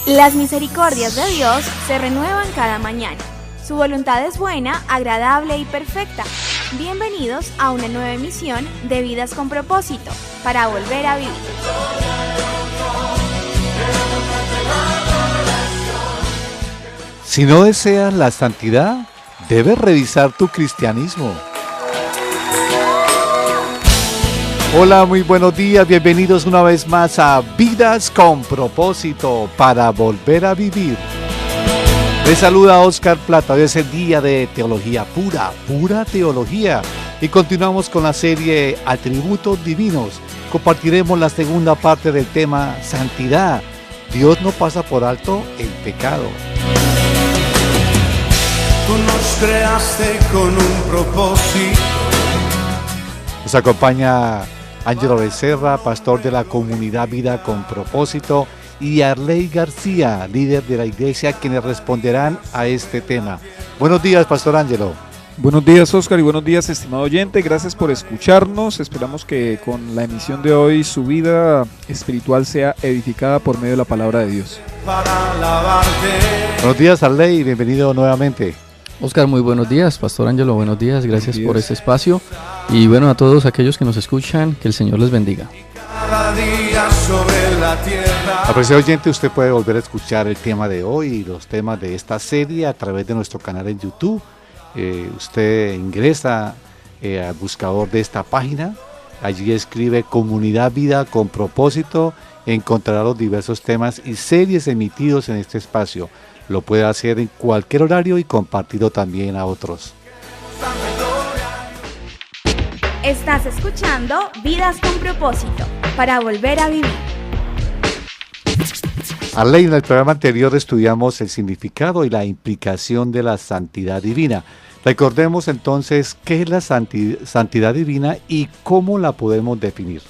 Las misericordias de Dios se renuevan cada mañana. Su voluntad es buena, agradable y perfecta. Bienvenidos a una nueva emisión de Vidas con Propósito, para volver a vivir. Si no deseas la santidad, debes revisar tu cristianismo. Hola, muy buenos días, bienvenidos una vez más a Vidas con Propósito, para volver a vivir. Les saluda Oscar Plata. Hoy es el día de teología pura teología. Y continuamos con la serie Atributos Divinos. Compartiremos la segunda parte del tema Santidad. Dios no pasa por alto el pecado. Tú nos creaste con un propósito. Nos acompaña Ángelo Becerra, pastor de la comunidad Vida con Propósito, y Arley García, líder de la iglesia, quienes responderán a este tema. Buenos días, pastor Ángelo. Buenos días, Oscar, y buenos días, estimado oyente. Gracias por escucharnos. Esperamos que con la emisión de hoy su vida espiritual sea edificada por medio de la palabra de Dios. Buenos días, Arley, bienvenido nuevamente. Oscar, muy buenos días. Pastor Ángelo, buenos días. Gracias por este espacio. Y bueno, a todos aquellos que nos escuchan, que el Señor les bendiga. Apreciado oyente, usted puede volver a escuchar el tema de hoy y los temas de esta serie a través de nuestro canal en YouTube. Usted ingresa al buscador de esta página, allí escribe Comunidad Vida con Propósito, encontrará los diversos temas y series emitidos en este espacio. Lo puede hacer en cualquier horario y compartirlo también a otros. Estás escuchando Vidas con Propósito, para volver a vivir. Arley, en el programa anterior estudiamos el significado y la implicación de la santidad divina. Recordemos entonces qué es la santidad divina y cómo la podemos definir.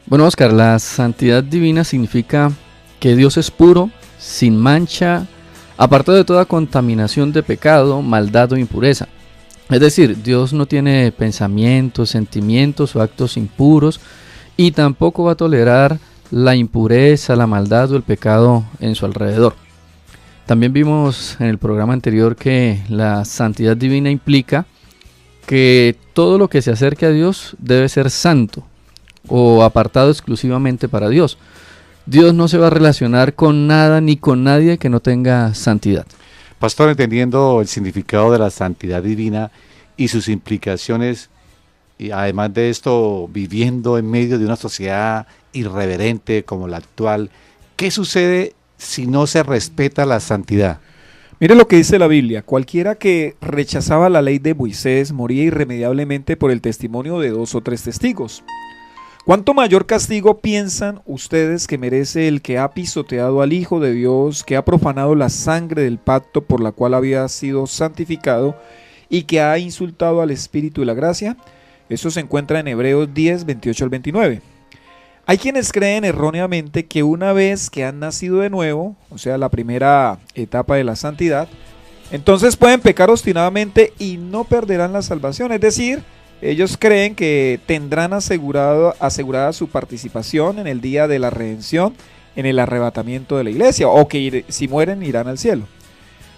Bueno, Oscar, la santidad divina significa que Dios es puro, sin mancha, apartado de toda contaminación de pecado, maldad o impureza. Es decir, Dios no tiene pensamientos, sentimientos o actos impuros, y tampoco va a tolerar la impureza, la maldad o el pecado en su alrededor. También vimos en el programa anterior que la santidad divina implica que todo lo que se acerque a Dios debe ser santo o apartado exclusivamente para Dios. Dios no se va a relacionar con nada ni con nadie que no tenga santidad. Pastor, entendiendo el significado de la santidad divina y sus implicaciones, y además de esto, viviendo en medio de una sociedad irreverente como la actual, ¿qué sucede si no se respeta la santidad? Mire lo que dice la Biblia: cualquiera que rechazaba la ley de Moisés moría irremediablemente por el testimonio de 2 o 3 testigos. ¿Cuánto mayor castigo piensan ustedes que merece el que ha pisoteado al Hijo de Dios, que ha profanado la sangre del pacto por la cual había sido santificado y que ha insultado al Espíritu de la gracia? Eso se encuentra en Hebreos 10, 28 al 29. Hay quienes creen erróneamente que una vez que han nacido de nuevo, o sea, la primera etapa de la santidad, entonces pueden pecar obstinadamente y no perderán la salvación. Es decir, ellos creen que tendrán asegurada su participación en el día de la redención, en el arrebatamiento de la iglesia, o que si mueren irán al cielo.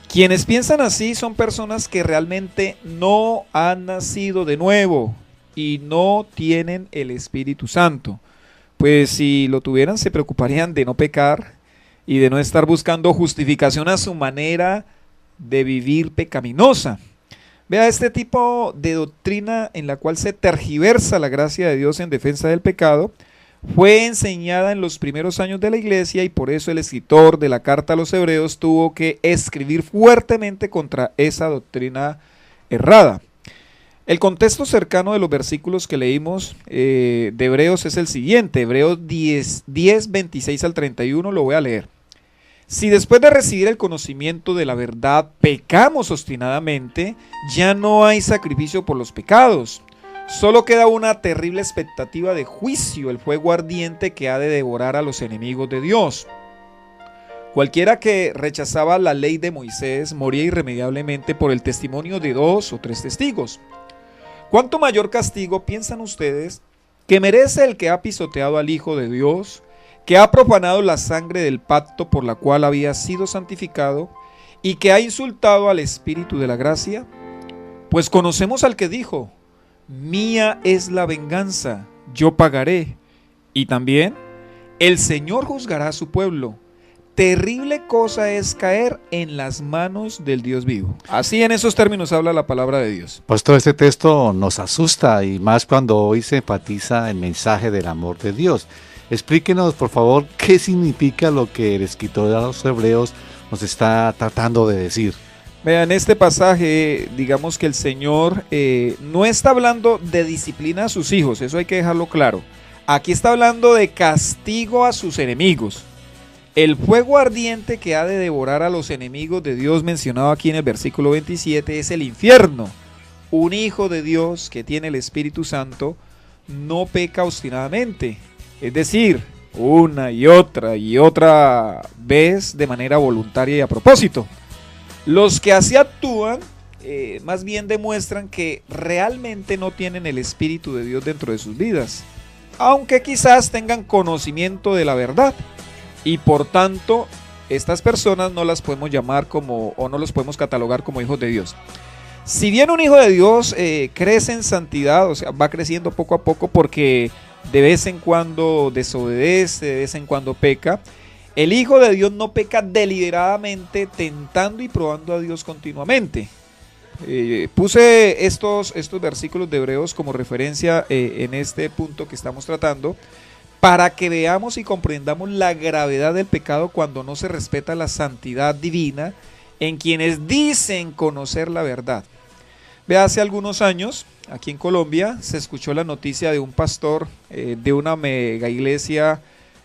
Quienes piensan así son personas que realmente no han nacido de nuevo y no tienen el Espíritu Santo. Pues si lo tuvieran, se preocuparían de no pecar y de no estar buscando justificación a su manera de vivir pecaminosa. Vea, este tipo de doctrina en la cual se tergiversa la gracia de Dios en defensa del pecado fue enseñada en los primeros años de la iglesia, y por eso el escritor de la carta a los Hebreos tuvo que escribir fuertemente contra esa doctrina errada. El contexto cercano de los versículos que leímos de Hebreos es el siguiente: Hebreos 10, 26 al 31, lo voy a leer. Si después de recibir el conocimiento de la verdad pecamos obstinadamente, ya no hay sacrificio por los pecados. Solo queda una terrible expectativa de juicio, el fuego ardiente que ha de devorar a los enemigos de Dios. Cualquiera que rechazaba la ley de Moisés moría irremediablemente por el testimonio de 2 o 3 testigos. ¿Cuánto mayor castigo piensan ustedes que merece el que ha pisoteado al Hijo de Dios, que ha profanado la sangre del pacto por la cual había sido santificado y que ha insultado al Espíritu de la gracia? Pues conocemos al que dijo: mía es la venganza, yo pagaré. Y también: el Señor juzgará a su pueblo. Terrible cosa es caer en las manos del Dios vivo. Así, en esos términos habla la palabra de Dios. Pues todo este texto nos asusta, y más cuando hoy se enfatiza el mensaje del amor de Dios. Explíquenos, por favor, qué significa lo que el escritor de los Hebreos nos está tratando de decir. Vean, este pasaje, digamos que el Señor no está hablando de disciplina a sus hijos, eso hay que dejarlo claro. Aquí está hablando de castigo a sus enemigos. El fuego ardiente que ha de devorar a los enemigos de Dios, mencionado aquí en el versículo 27, es el infierno. Un hijo de Dios que tiene el Espíritu Santo no peca obstinadamente, es decir, una y otra vez de manera voluntaria y a propósito. Los que así actúan más bien demuestran que realmente no tienen el Espíritu de Dios dentro de sus vidas, aunque quizás tengan conocimiento de la verdad, y por tanto estas personas no las podemos llamar como, o no los podemos catalogar como hijos de Dios. Si bien un hijo de Dios crece en santidad, o sea, va creciendo poco a poco porque de vez en cuando desobedece, de vez en cuando peca, el hijo de Dios no peca deliberadamente, tentando y probando a Dios continuamente. Puse estos versículos de Hebreos como referencia en este punto que estamos tratando, para que veamos y comprendamos la gravedad del pecado cuando no se respeta la santidad divina en quienes dicen conocer la verdad. Vea, hace algunos años, aquí en Colombia, se escuchó la noticia de un pastor de una mega iglesia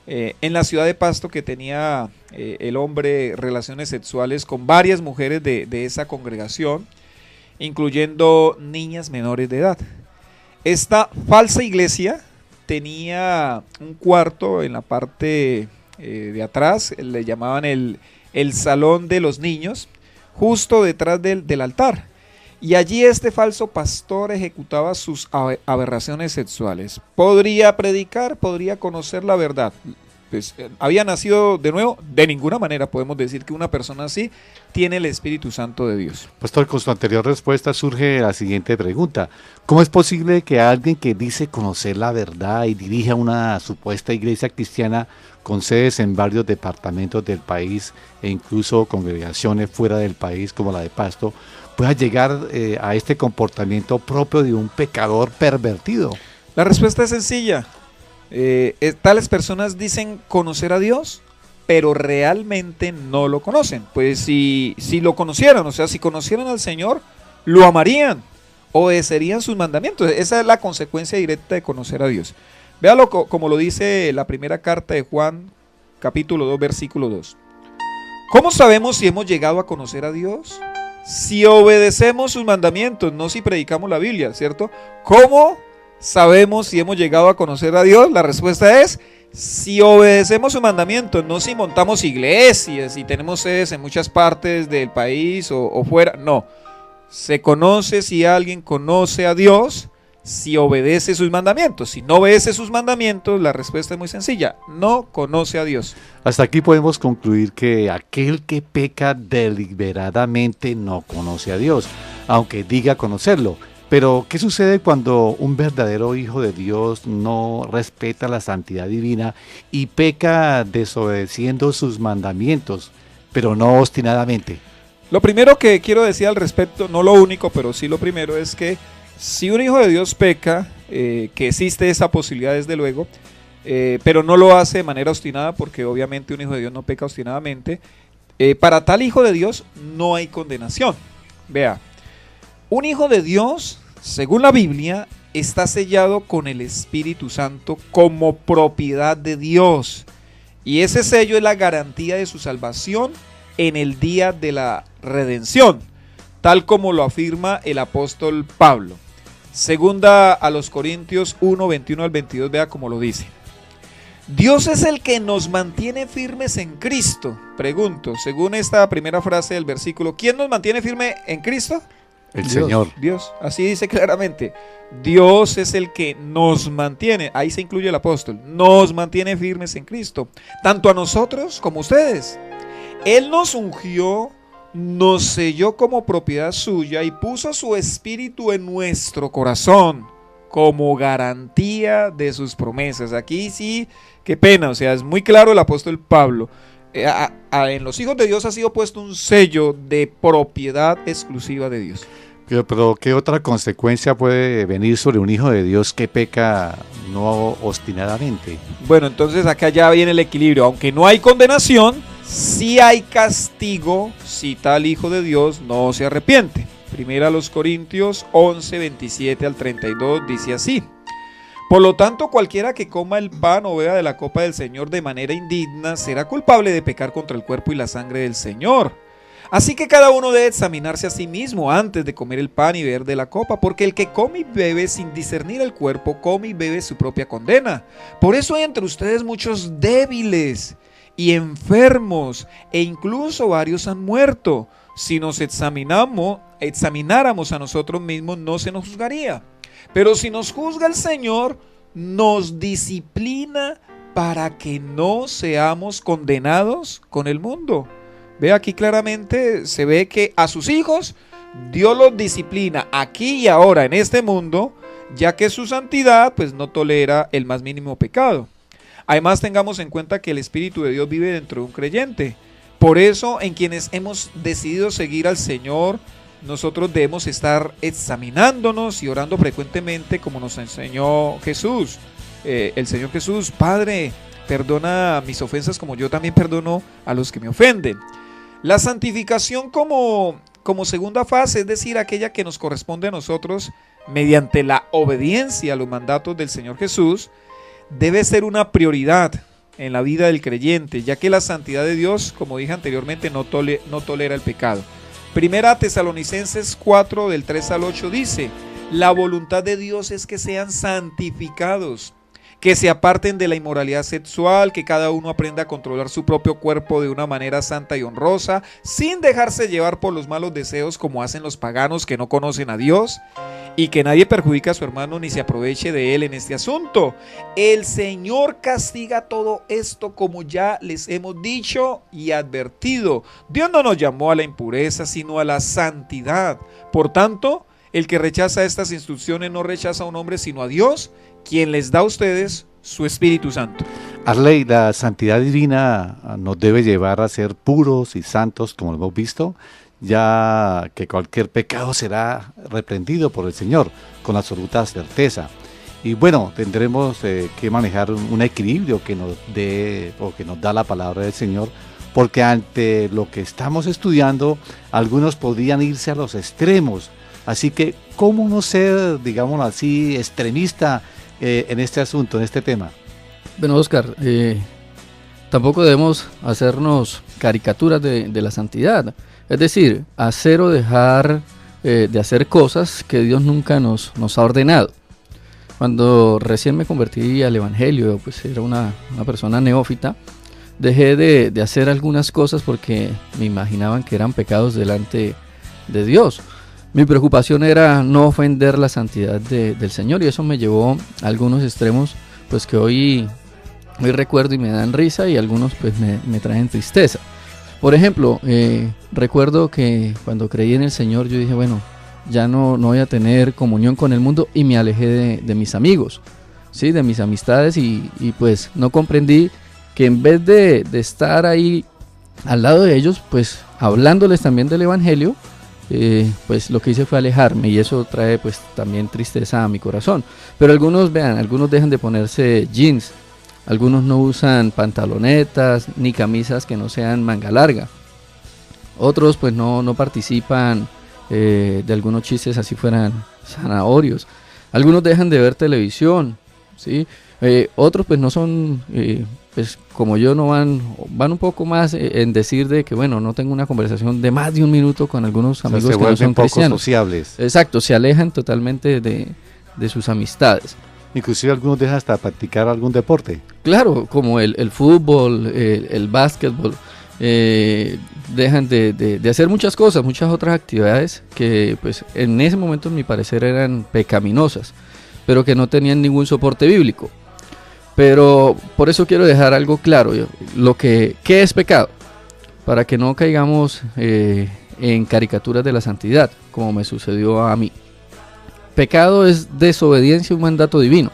en la ciudad de Pasto, que tenía el hombre relaciones sexuales con varias mujeres de esa congregación, incluyendo niñas menores de edad. Esta falsa iglesia tenía un cuarto en la parte de atrás, le llamaban el salón de los niños, justo detrás del altar. Y allí este falso pastor ejecutaba sus aberraciones sexuales. Podría predicar, podría conocer la verdad. Pues, ¿había nacido de nuevo? De ninguna manera podemos decir que una persona así tiene el Espíritu Santo de Dios. Pastor, con su anterior respuesta surge la siguiente pregunta. ¿Cómo es posible que alguien que dice conocer la verdad y dirija una supuesta iglesia cristiana con sedes en varios departamentos del país e incluso congregaciones fuera del país como la de Pasto, pueda llegar a este comportamiento propio de un pecador pervertido? La respuesta es sencilla. Tales personas dicen conocer a Dios, pero realmente no lo conocen. Pues si lo conocieran, o sea, si conocieran al Señor, lo amarían, obedecerían sus mandamientos. Esa es la consecuencia directa de conocer a Dios. Véalo como lo dice la primera carta de Juan, capítulo 2, versículo 2. ¿Cómo sabemos si hemos llegado a conocer a Dios? Si obedecemos sus mandamientos, no si predicamos la Biblia, ¿cierto? ¿Cómo sabemos si hemos llegado a conocer a Dios? La respuesta es si obedecemos sus mandamientos, no si montamos iglesias y tenemos sedes en muchas partes del país o fuera. No, se conoce si alguien conoce a Dios si obedece sus mandamientos. Si no obedece sus mandamientos, la respuesta es muy sencilla: no conoce a Dios. Hasta aquí podemos concluir que aquel que peca deliberadamente no conoce a Dios, aunque diga conocerlo. Pero, ¿qué sucede cuando un verdadero hijo de Dios no respeta la santidad divina y peca desobedeciendo sus mandamientos, pero no obstinadamente? Lo primero que quiero decir al respecto, no lo único, pero sí lo primero, es que si un hijo de Dios peca, que existe esa posibilidad desde luego, pero no lo hace de manera obstinada, porque obviamente un hijo de Dios no peca obstinadamente, para tal hijo de Dios no hay condenación. Vea, un hijo de Dios, según la Biblia, está sellado con el Espíritu Santo como propiedad de Dios. Y ese sello es la garantía de su salvación en el día de la redención, tal como lo afirma el apóstol Pablo. Segunda a los Corintios 1, 21 al 22, vea cómo lo dice. Dios es el que nos mantiene firmes en Cristo. Pregunto, según esta primera frase del versículo, ¿quién nos mantiene firme en Cristo? El Dios. Señor. Dios, así dice claramente. Dios es el que nos mantiene, ahí se incluye el apóstol, nos mantiene firmes en Cristo, tanto a nosotros como a ustedes. Él nos ungió, nos selló como propiedad suya y puso su espíritu en nuestro corazón como garantía de sus promesas. Aquí sí, qué pena, o sea, es muy claro el apóstol Pablo. En los hijos de Dios ha sido puesto un sello de propiedad exclusiva de Dios. Pero ¿qué otra consecuencia puede venir sobre un hijo de Dios que peca no obstinadamente? Bueno, entonces acá ya viene el equilibrio. Aunque no hay condenación, sí hay castigo si tal hijo de Dios no se arrepiente. Primera a los Corintios 11, 27 al 32 dice así: por lo tanto, cualquiera que coma el pan o beba de la copa del Señor de manera indigna será culpable de pecar contra el cuerpo y la sangre del Señor. Así que cada uno debe examinarse a sí mismo antes de comer el pan y beber de la copa, porque el que come y bebe sin discernir el cuerpo, come y bebe su propia condena. Por eso hay entre ustedes muchos débiles y enfermos, e incluso varios han muerto. Si nos examináramos a nosotros mismos, no se nos juzgaría. Pero si nos juzga el Señor, nos disciplina para que no seamos condenados con el mundo. Ve aquí claramente, se ve que a sus hijos Dios los disciplina aquí y ahora en este mundo, ya que su santidad pues no tolera el más mínimo pecado. Además, tengamos en cuenta que el Espíritu de Dios vive dentro de un creyente. Por eso, en quienes hemos decidido seguir al Señor, nosotros debemos estar examinándonos y orando frecuentemente como nos enseñó Jesús. El Señor Jesús: Padre, perdona mis ofensas como yo también perdono a los que me ofenden. La santificación como segunda fase, es decir, aquella que nos corresponde a nosotros mediante la obediencia a los mandatos del Señor Jesús, debe ser una prioridad en la vida del creyente, ya que la santidad de Dios, como dije anteriormente, no tolera el pecado. Primera Tesalonicenses 4 del 3 al 8 dice: la voluntad de Dios es que sean santificados, que se aparten de la inmoralidad sexual, que cada uno aprenda a controlar su propio cuerpo de una manera santa y honrosa, sin dejarse llevar por los malos deseos como hacen los paganos que no conocen a Dios, y que nadie perjudique a su hermano ni se aproveche de él en este asunto. El Señor castiga todo esto, como ya les hemos dicho y advertido. Dios no nos llamó a la impureza, sino a la santidad. Por tanto, el que rechaza estas instrucciones no rechaza a un hombre, sino a Dios, quien les da a ustedes su Espíritu Santo. Arley, la santidad divina nos debe llevar a ser puros y santos, como lo hemos visto, ya que cualquier pecado será reprendido por el Señor con absoluta certeza. Y bueno, tendremos que manejar un equilibrio que nos dé o que nos da la palabra del Señor, porque ante lo que estamos estudiando, algunos podrían irse a los extremos. Así que, ¿cómo no ser, digámoslo así, extremista en este asunto, en este tema? Bueno, Oscar, tampoco debemos hacernos caricaturas de la santidad. Es decir, hacer o dejar de hacer cosas que Dios nunca nos ha ordenado. Cuando recién me convertí al Evangelio, pues era una persona neófita, dejé de hacer algunas cosas porque me imaginaban que eran pecados delante de Dios. Mi preocupación era no ofender la santidad del Señor, y eso me llevó a algunos extremos pues que hoy recuerdo y me dan risa, y algunos pues me traen tristeza. Por ejemplo, recuerdo que cuando creí en el Señor yo dije, bueno, ya no voy a tener comunión con el mundo, y me alejé de mis amigos, ¿sí? De mis amistades, y pues no comprendí que en vez de estar ahí al lado de ellos, pues hablándoles también del Evangelio, pues lo que hice fue alejarme, y eso trae pues también tristeza a mi corazón. Pero algunos dejan de ponerse jeans, algunos no usan pantalonetas ni camisas que no sean manga larga, otros pues no participan de algunos chistes así fueran zanahorios, algunos dejan de ver televisión, ¿sí? Otros pues no son pues como yo, no van un poco más en decir de que bueno, no tengo una conversación de más de un minuto con algunos amigos que no son cristianos. Sociables. Exacto, se alejan totalmente de sus amistades. Inclusive algunos dejan hasta practicar algún deporte. Claro, como el fútbol, el básquetbol. dejan de hacer muchas cosas, muchas otras actividades que pues en ese momento en mi parecer eran pecaminosas, pero que no tenían ningún soporte bíblico. Pero por eso quiero dejar algo claro, ¿qué es pecado? Para que no caigamos en caricaturas de la santidad, como me sucedió a mí. Pecado es desobediencia a un mandato divino.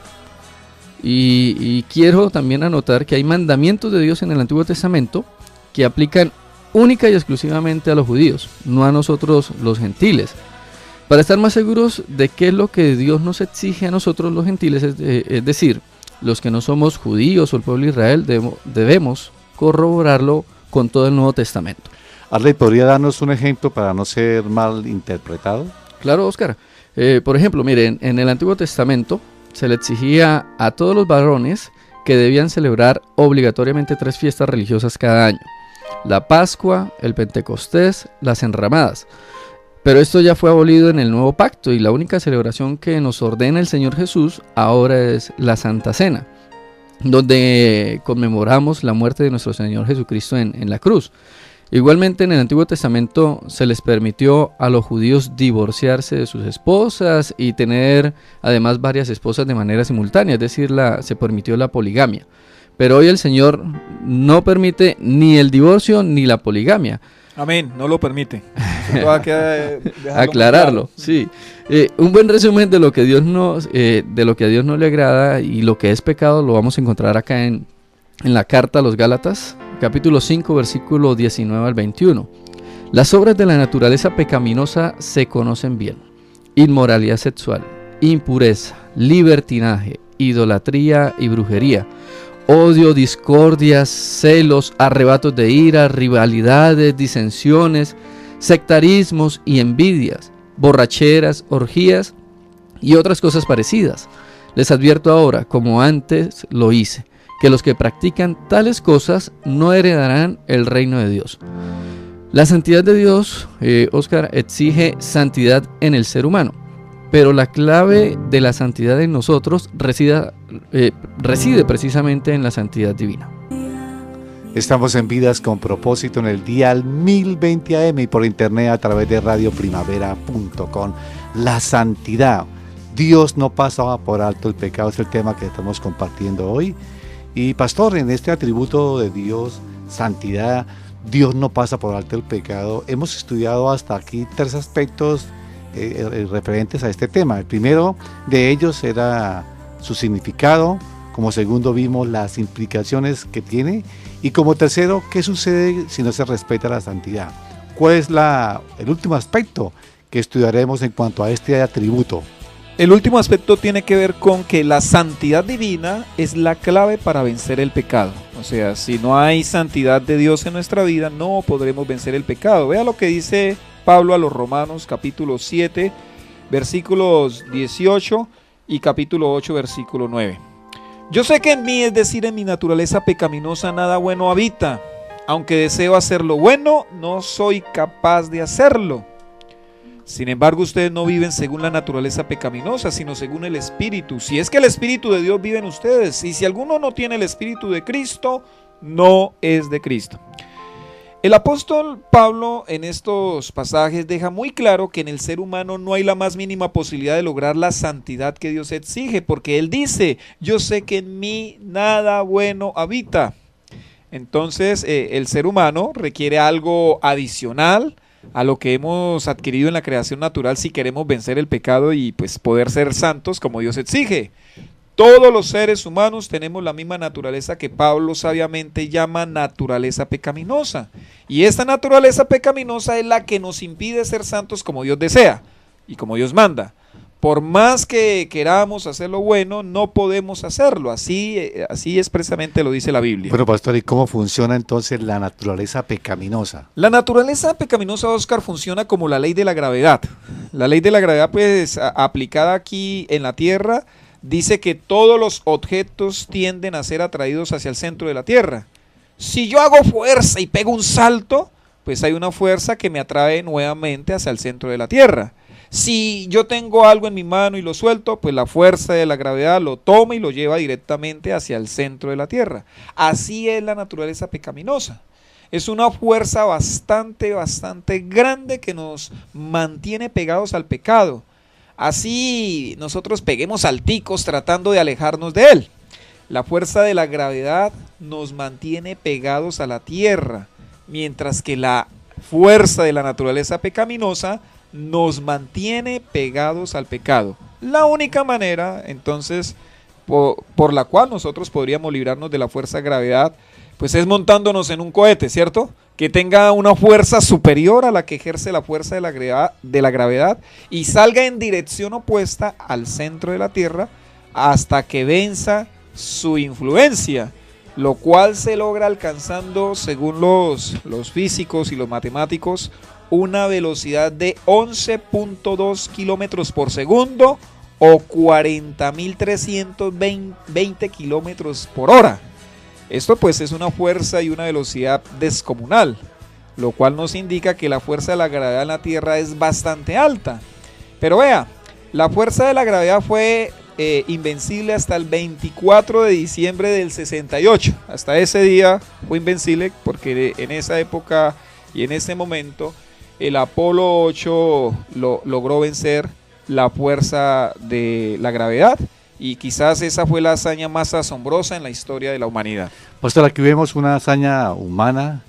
Y quiero también anotar que hay mandamientos de Dios en el Antiguo Testamento que aplican única y exclusivamente a los judíos, no a nosotros los gentiles. Para estar más seguros de qué es lo que Dios nos exige a nosotros los gentiles, es decir, los que no somos judíos o el pueblo de Israel, debemos corroborarlo con todo el Nuevo Testamento. Arley, ¿podría darnos un ejemplo para no ser mal interpretado? Claro, Oscar. Por ejemplo, miren, en el Antiguo Testamento se le exigía a todos los varones que debían celebrar obligatoriamente 3 fiestas religiosas cada año: la Pascua, el Pentecostés, las Enramadas. Pero esto ya fue abolido en el Nuevo Pacto y la única celebración que nos ordena el Señor Jesús ahora es la Santa Cena, donde conmemoramos la muerte de nuestro Señor Jesucristo en la cruz. Igualmente en el Antiguo Testamento se les permitió a los judíos divorciarse de sus esposas y tener además varias esposas de manera simultánea, es decir, se permitió la poligamia. Pero hoy el Señor no permite ni el divorcio ni la poligamia. Amén, no lo permite. Aclararlo, sí. Un buen resumen de lo que a Dios no le agrada y lo que es pecado lo vamos a encontrar acá en la carta a los Gálatas, capítulo 5, versículo 19 al 21. Las obras de la naturaleza pecaminosa se conocen bien: inmoralidad sexual, impureza, libertinaje, idolatría y brujería, odio, discordias, celos, arrebatos de ira, rivalidades, disensiones, sectarismos y envidias, borracheras, orgías y otras cosas parecidas. Les advierto ahora, como antes lo hice, que los que practican tales cosas no heredarán el reino de Dios. La santidad de Dios, Oscar, exige santidad en el ser humano, pero la clave de la santidad en nosotros reside precisamente en la santidad divina. Estamos en Vidas con Propósito en el dial 1020 AM y por internet a través de radioprimavera.com. La santidad. Dios no pasa por alto el pecado, es el tema que estamos compartiendo hoy. Y pastor, en este atributo de Dios, santidad, Dios no pasa por alto el pecado, hemos estudiado hasta aquí 3 aspectos referentes a este tema. El primero de ellos era su significado, como segundo vimos las implicaciones que tiene y como tercero, ¿qué sucede si no se respeta la santidad? ¿Cuál es el último aspecto que estudiaremos en cuanto a este atributo? El último aspecto tiene que ver con que la santidad divina es la clave para vencer el pecado. O sea, si no hay santidad de Dios en nuestra vida, no podremos vencer el pecado. Vea lo que dice Pablo a los Romanos, capítulo 7, versículos 18 y capítulo 8, versículo 9. Yo sé que en mí, es decir, en mi naturaleza pecaminosa, nada bueno habita. Aunque deseo hacer lo bueno, no soy capaz de hacerlo. Sin embargo, ustedes no viven según la naturaleza pecaminosa, sino según el Espíritu. Si es que el Espíritu de Dios vive en ustedes, y si alguno no tiene el Espíritu de Cristo, no es de Cristo. El apóstol Pablo en estos pasajes deja muy claro que en el ser humano no hay la más mínima posibilidad de lograr la santidad que Dios exige, porque él dice, yo sé que en mí nada bueno habita. Entonces, el ser humano requiere algo adicional a lo que hemos adquirido en la creación natural si queremos vencer el pecado y pues poder ser santos como Dios exige. Todos los seres humanos tenemos la misma naturaleza que Pablo sabiamente llama naturaleza pecaminosa. Y esta naturaleza pecaminosa es la que nos impide ser santos como Dios desea y como Dios manda. Por más que queramos hacer lo bueno, no podemos hacerlo. Así expresamente lo dice la Biblia. Bueno, pastor, ¿y cómo funciona entonces la naturaleza pecaminosa? La naturaleza pecaminosa, Oscar, funciona como la ley de la gravedad. La ley de la gravedad, pues, aplicada aquí en la Tierra, dice que todos los objetos tienden a ser atraídos hacia el centro de la Tierra. Si yo hago fuerza y pego un salto, pues hay una fuerza que me atrae nuevamente hacia el centro de la Tierra. Si yo tengo algo en mi mano y lo suelto, pues la fuerza de la gravedad lo toma y lo lleva directamente hacia el centro de la Tierra. Así es la naturaleza pecaminosa. Es una fuerza bastante grande que nos mantiene pegados al pecado. Así nosotros peguemos salticos tratando de alejarnos de él. La fuerza de la gravedad nos mantiene pegados a la tierra, mientras que la fuerza de la naturaleza pecaminosa nos mantiene pegados al pecado. La única manera, entonces, por la cual nosotros podríamos librarnos de la fuerza de gravedad, pues es montándonos en un cohete, ¿cierto? Que tenga una fuerza superior a la que ejerce la fuerza de la gravedad y salga en dirección opuesta al centro de la Tierra hasta que venza su influencia, lo cual se logra alcanzando, según los físicos y los matemáticos, una velocidad de 11.2 kilómetros por segundo o 40.320 kilómetros por hora. Esto pues es una fuerza y una velocidad descomunal, lo cual nos indica que la fuerza de la gravedad en la Tierra es bastante alta. Pero vea, la fuerza de la gravedad fue invencible hasta el 24 de diciembre del 68. Hasta ese día fue invencible porque en esa época y en ese momento el Apolo 8 logró vencer la fuerza de la gravedad. Y quizás esa fue la hazaña más asombrosa en la historia de la humanidad. Pastor, aquí vemos una hazaña humana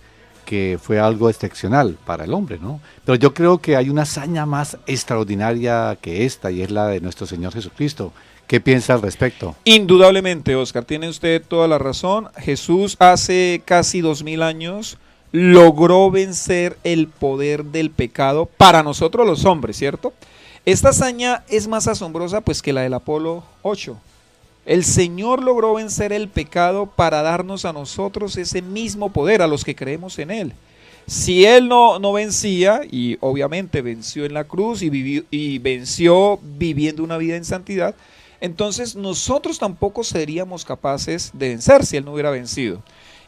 que fue algo excepcional para el hombre, ¿no? Pero yo creo que hay una hazaña más extraordinaria que esta, y es la de nuestro Señor Jesucristo. ¿Qué piensa al respecto? Indudablemente, Oscar, tiene usted toda la razón. Jesús hace casi 2000 años logró vencer el poder del pecado para nosotros los hombres, ¿cierto? Esta hazaña es más asombrosa pues que la del Apolo 8. El Señor logró vencer el pecado para darnos a nosotros ese mismo poder, a los que creemos en Él. Si Él no vencía, y obviamente venció en la cruz y venció viviendo una vida en santidad, entonces nosotros tampoco seríamos capaces de vencer si Él no hubiera vencido.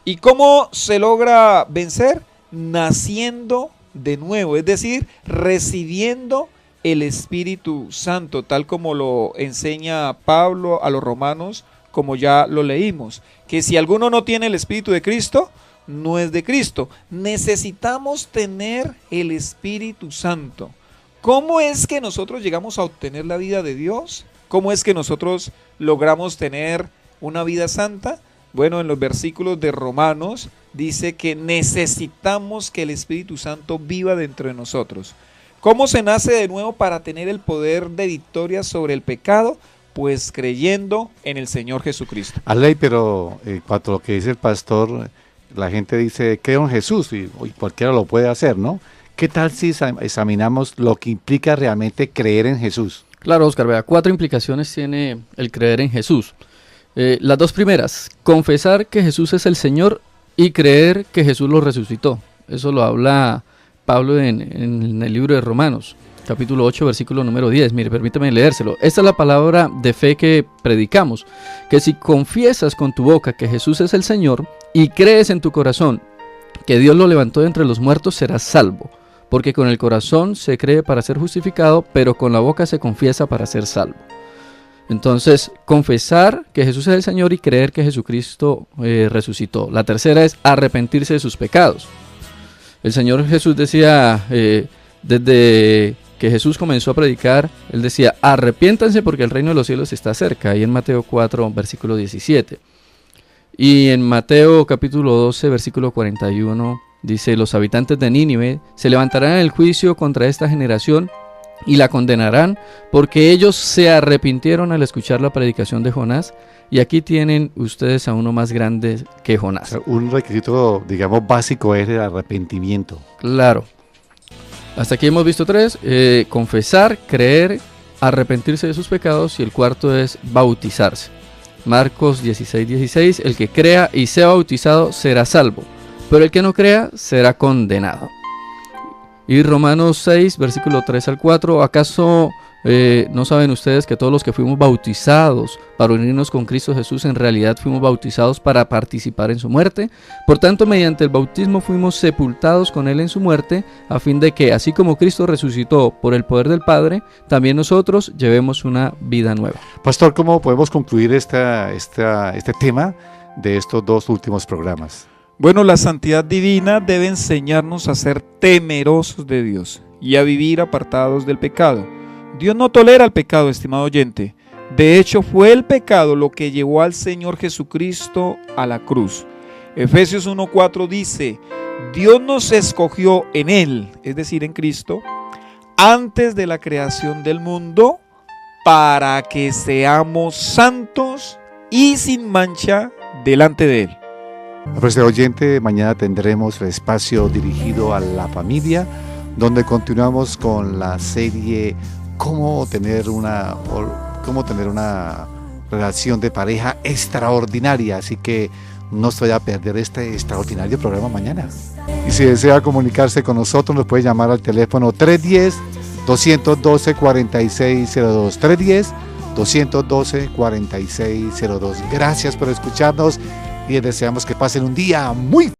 ¿Y cómo se logra vencer? Naciendo de nuevo, es decir, recibiendo el Espíritu Santo, tal como lo enseña Pablo a los romanos, como ya lo leímos, que si alguno no tiene el Espíritu de Cristo, no es de Cristo. Necesitamos tener el Espíritu Santo. ¿Cómo es que nosotros llegamos a obtener la vida de Dios? ¿Cómo es que nosotros logramos tener una vida santa? Bueno, en los versículos de Romanos dice que necesitamos que el Espíritu Santo viva dentro de nosotros. ¿Cómo se nace de nuevo para tener el poder de victoria sobre el pecado? Pues creyendo en el Señor Jesucristo. Arley, pero en cuanto a lo que dice el pastor, la gente dice, creo en Jesús, y cualquiera lo puede hacer, ¿no? ¿Qué tal si examinamos lo que implica realmente creer en Jesús? Claro, Oscar, vea, 4 implicaciones tiene el creer en Jesús. Las 2 primeras, confesar que Jesús es el Señor y creer que Jesús lo resucitó. Eso lo habla Pablo en el libro de Romanos, capítulo 8, versículo número 10. Mire, permítame leérselo. Esta es la palabra de fe que predicamos, que si confiesas con tu boca que Jesús es el Señor y crees en tu corazón que Dios lo levantó de entre los muertos, serás salvo. Porque con el corazón se cree para ser justificado, pero con la boca se confiesa para ser salvo. Entonces, confesar que Jesús es el Señor y creer que Jesucristo resucitó. La tercera es arrepentirse de sus pecados. El Señor Jesús decía, desde que Jesús comenzó a predicar, Él decía, arrepiéntanse porque el reino de los cielos está cerca. Ahí en Mateo 4, versículo 17. Y en Mateo capítulo 12, versículo 41, dice, los habitantes de Nínive se levantarán en el juicio contra esta generación y la condenarán porque ellos se arrepintieron al escuchar la predicación de Jonás, y aquí tienen ustedes a uno más grande que Jonás. O sea, un requisito, digamos, básico es el arrepentimiento. Claro. Hasta aquí hemos visto 3, confesar, creer, arrepentirse de sus pecados, y el cuarto es bautizarse. Marcos 16:16, el que crea y sea bautizado será salvo, pero el que no crea será condenado. Y Romanos 6, versículo 3 al 4, ¿acaso no saben ustedes que todos los que fuimos bautizados para unirnos con Cristo Jesús en realidad fuimos bautizados para participar en su muerte? Por tanto, mediante el bautismo fuimos sepultados con Él en su muerte, a fin de que, así como Cristo resucitó por el poder del Padre, también nosotros llevemos una vida nueva. Pastor, ¿cómo podemos concluir este tema de estos 2 últimos programas? Bueno, la santidad divina debe enseñarnos a ser temerosos de Dios y a vivir apartados del pecado. Dios no tolera el pecado, estimado oyente. De hecho, fue el pecado lo que llevó al Señor Jesucristo a la cruz. Efesios 1:4 dice: Dios nos escogió en Él, es decir, en Cristo, antes de la creación del mundo, para que seamos santos y sin mancha delante de Él. Nuestro oyente, mañana tendremos el espacio dirigido a la familia, donde continuamos con la serie cómo tener una relación de pareja extraordinaria. Así que no se vaya a perder este extraordinario programa mañana. Y si desea comunicarse con nosotros, nos puede llamar al teléfono 310-212-4602. 310-212-4602. Gracias por escucharnos y les deseamos que pasen un día muy